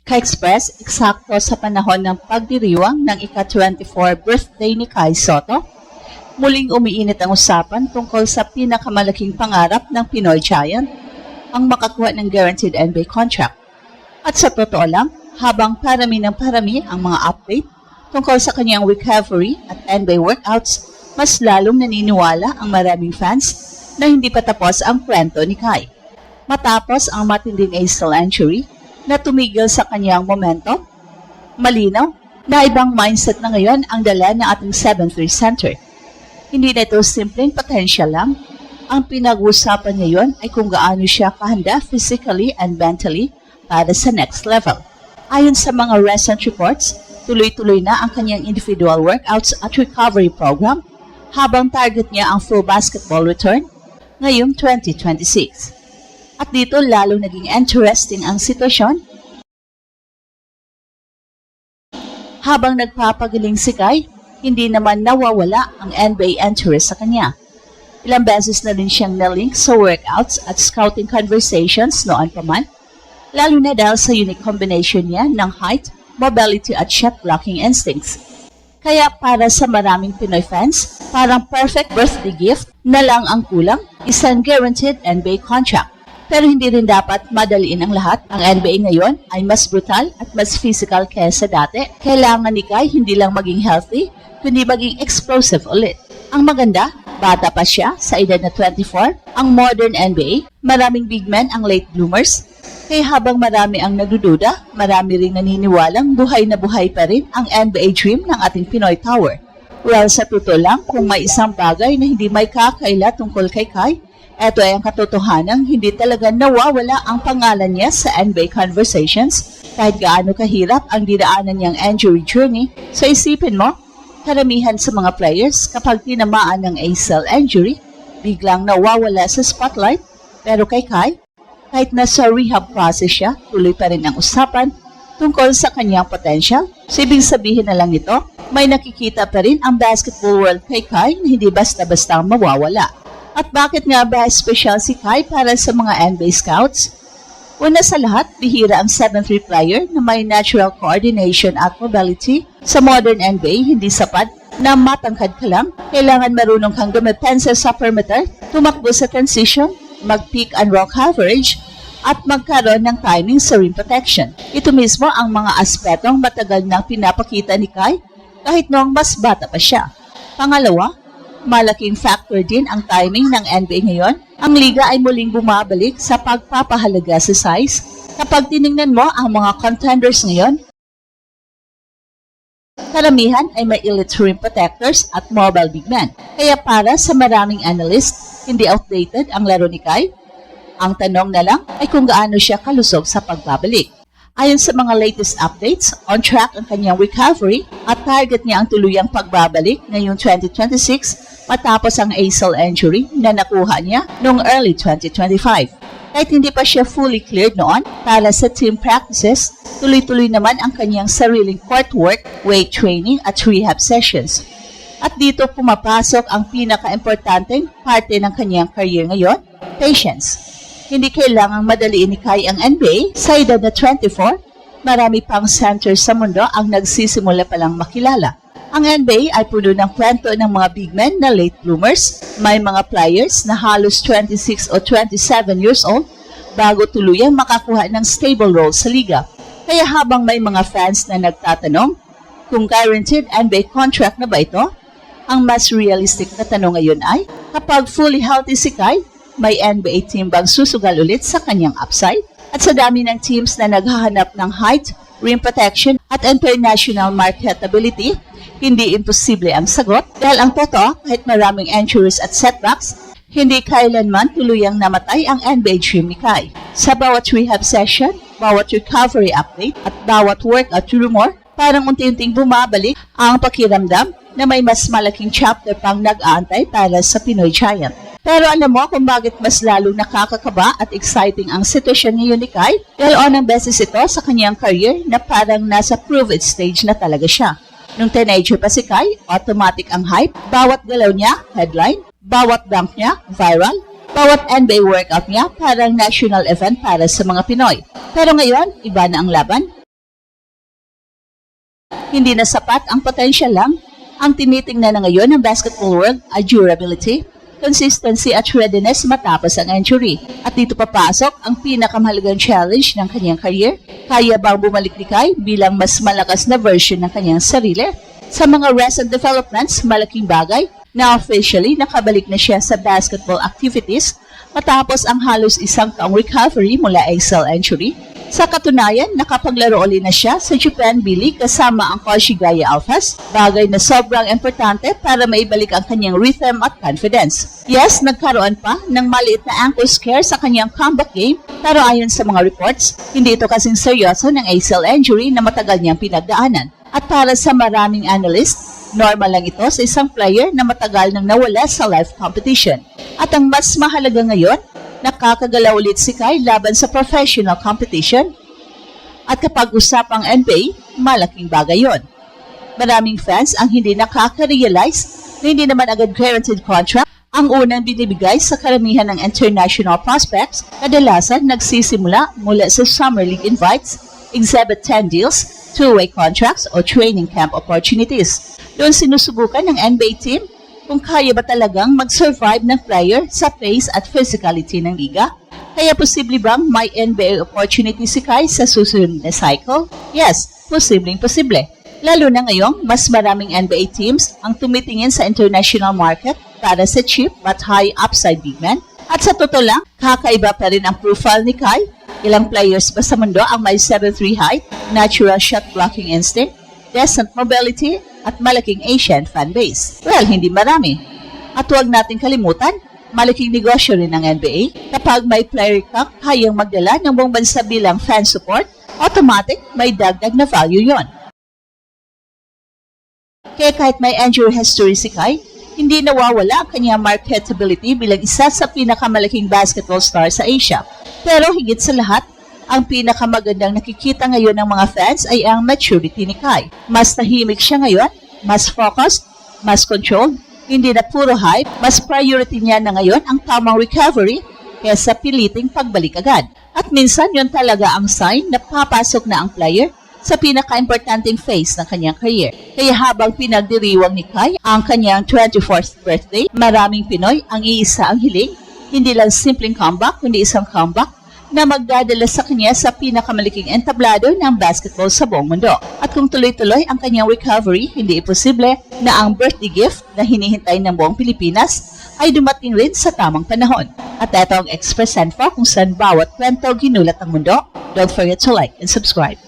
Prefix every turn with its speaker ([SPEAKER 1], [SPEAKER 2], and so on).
[SPEAKER 1] Ka-express, eksakto sa panahon ng pagdiriwang ng ika-24 birthday ni Kai Sotto, muling umiinit ang usapan tungkol sa pinakamalaking pangarap ng Pinoy Giant, ang makakuha ng guaranteed NBA contract. At sa totoo lang, habang parami ng parami ang mga update tungkol sa kanyang recovery at NBA workouts, mas lalong naniniwala ang maraming fans na hindi pa tapos ang kwento ni Kai. Matapos ang matinding ACL injury na tumigil sa kanyang momentum, malinaw na ibang mindset na ngayon ang dala ng ating 7'3" center. Hindi na ito simpleng potential lang. Ang pinag-uusapan ngayon ay kung gaano siya kahanda physically and mentally para sa next level. Ayon sa mga recent reports, tuloy-tuloy na ang kanyang individual workouts at recovery program habang target niya ang full basketball return ngayong 2026. At dito lalo naging interesting ang sitwasyon habang nagpapagaling si Kai, hindi naman nawawala ang NBA interest sa kanya. Ilang beses na rin siyang nalink sa workouts at scouting conversations noon pa man, lalo na dahil sa unique combination niya ng height, mobility at shot blocking instincts. Kaya para sa maraming Pinoy fans, parang perfect birthday gift na lang ang kulang, isang guaranteed NBA contract. Pero hindi rin dapat madaliin ang lahat. Ang NBA ngayon ay mas brutal at mas physical kaysa dati. Kailangan ni Kai hindi lang maging healthy, kundi maging explosive ulit. Ang maganda, bata pa siya sa edad na 24. Ang modern NBA, maraming big men ang late bloomers. Kaya habang marami ang nagdududa, marami ring naniniwalang buhay na buhay pa rin ang NBA dream ng ating Pinoy Tower. Well, sa totoo lang, kung may isang bagay na hindi may kakaila tungkol kay Kai, ito ay ang katotohanan, hindi talaga nawawala ang pangalan niya sa NBA conversations kahit gaano kahirap ang dinaanan niyang injury journey. So isipin mo, karamihan sa mga players kapag tinamaan ng ACL injury, biglang nawawala sa spotlight. Pero kay Kai, kahit nasa rehab process siya, tuloy pa rin ang usapan tungkol sa kanyang potential. So ibig sabihin na lang ito, may nakikita pa rin ang basketball world kay Kai na hindi basta-basta mawawala. At bakit nga ba special si Kai para sa mga NBA scouts? Una sa lahat, bihira ang 7'3" player na may natural coordination at mobility. Sa modern NBA, hindi sapat na matangkad ka lang. Kailangan marunong kang dumepensa sa perimeter, tumakbo sa transition, mag-pick and roll coverage, at magkaroon ng timing sa rim protection. Ito mismo ang mga aspetong matagal nang pinapakita ni Kai kahit noong mas bata pa siya. Pangalawa, malaking factor din ang timing ng NBA ngayon. Ang liga ay muling bumabalik sa pagpapahalaga sa size. Kapag tiningnan mo ang mga contenders ngayon, karamihan ay may elite rim protectors at mobile big men. Kaya para sa maraming analyst, hindi outdated ang laro ni Kai. Ang tanong na lang ay kung gaano siya kalusog sa pagbabalik. Ayon sa mga latest updates, on track ang kanyang recovery at target niya ang tuluyang pagbabalik ngayong 2026 matapos ang ACL injury na nakuha niya noong early 2025. Kahit hindi pa siya fully cleared noon para sa team practices, tuloy-tuloy naman ang kanyang sariling court work, weight training at rehab sessions. At dito pumapasok ang pinaka-importanteng parte ng kanyang career ngayon, patience. Hindi kailangang madaliin ni Kai ang NBA sa edad na 24. Marami pang centers sa mundo ang nagsisimula palang makilala. Ang NBA ay puno ng kwento ng mga big men na late bloomers. May mga players na halos 26 o 27 years old bago tuluyang makakuha ng stable role sa liga. Kaya habang may mga fans na nagtatanong kung guaranteed NBA contract na ba ito, ang mas realistic na tanong ngayon ay, kapag fully healthy si Kai, may NBA team bang susugal ulit sa kanyang upside? At sa dami ng teams na naghahanap ng height, rim protection at international marketability, hindi imposible ang sagot dahil ang totoo, kahit maraming injuries at setbacks, hindi kailanman tuluyang namatay ang NBA dream ni Kai. Sa bawat rehab session, bawat recovery update at bawat workout rumor, parang unti-unting bumabalik ang pakiramdam na may mas malaking chapter pang nag-aantay para sa Pinoy Giant. Pero alam mo kung bakit mas lalong nakakakaba at exciting ang sitwasyon ngayon ni Kai? Dahil unang beses ito sa kanyang career na parang nasa prove-it stage na talaga siya. Nung teenager pa si Kai, automatic ang hype. Bawat galaw niya, headline. Bawat dunk niya, viral. Bawat NBA workout niya, parang national event para sa mga Pinoy. Pero ngayon, iba na ang laban. Hindi na sapat ang potential lang. Ang tinitingnan na ngayon ng basketball world ay durability, consistency at readiness matapos ang injury. At dito papasok ang pinakamahalagang challenge ng kanyang career. Kaya bang bumalik ni Kai bilang mas malakas na version ng kanyang sarili? Sa mga recent developments, malaking bagay na officially nakabalik na siya sa basketball activities matapos ang halos isang taong recovery mula ACL injury. Sa katunayan, nakapaglaro ulit na siya sa Japan B-League kasama ang Koshigaya Alphas, bagay na sobrang importante para maibalik ang kanyang rhythm at confidence. Yes, nagkaroon pa ng maliit na ankle scare sa kanyang comeback game, pero ayon sa mga reports, hindi ito kasing seryoso ng ACL injury na matagal niyang pinagdaanan. At para sa maraming analyst, normal lang ito sa isang player na matagal nang nawala sa live competition. At ang mas mahalaga ngayon, nakakagalaw ulit si Kai laban sa professional competition. At kapag usapang NBA, malaking bagay yon. Maraming fans ang hindi nakaka-realize na hindi naman agad guaranteed contract ang unang binibigay sa karamihan ng international prospects. Kadalasan nagsisimula mula sa Summer League invites, Exhibit 10 deals, two-way contracts o training camp opportunities. Doon sinusubukan ng NBA team kung kaya ba talagang mag-survive ng player sa pace at physicality ng liga. Kaya posible bang may NBA opportunity si Kai sa susunod na cycle? Yes, posibleng-posible. Lalo na ngayong mas maraming NBA teams ang tumitingin sa international market para sa cheap but high upside big men. At sa totoo lang, kakaiba pa rin ang profile ni Kai. Ilang players ba sa mundo ang may 7'3 height, natural shot blocking instinct, decent mobility, at malaking Asian fan base? Well, hindi marami. At huwag nating kalimutan, malaking negosyo rin ng NBA. Kapag may player ka kayang magdala ng buong bansa bilang fan support, automatic may dagdag na value yon. Kaya kahit may injury history si Kai, hindi nawawala ang kanyang marketability bilang isa sa pinakamalaking basketball star sa Asia. Pero higit sa lahat, ang pinakamagandang nakikita ngayon ng mga fans ay ang maturity ni Kai. Mas tahimik siya ngayon, mas focused, mas controlled, hindi na puro hype, mas priority niya na ngayon ang tamang recovery kaysa piliting pagbalik agad. At minsan yun talaga ang sign na papasok na ang player sa pinaka-importanting phase ng kanyang career. Kaya habang pinagdiriwang ni Kai ang kanyang 24th birthday, maraming Pinoy ang iisa ang hiling, hindi lang simpleng comeback, kundi isang comeback na magdadala sa kanya sa pinakamalaking entablado ng basketball sa buong mundo. At kung tuloy-tuloy ang kanyang recovery, hindi imposible na ang birthday gift na hinihintay ng buong Pilipinas ay dumating rin sa tamang panahon. At ito ang Express Info kung saan bawat kwento ginulat ng mundo. Don't forget to like and subscribe.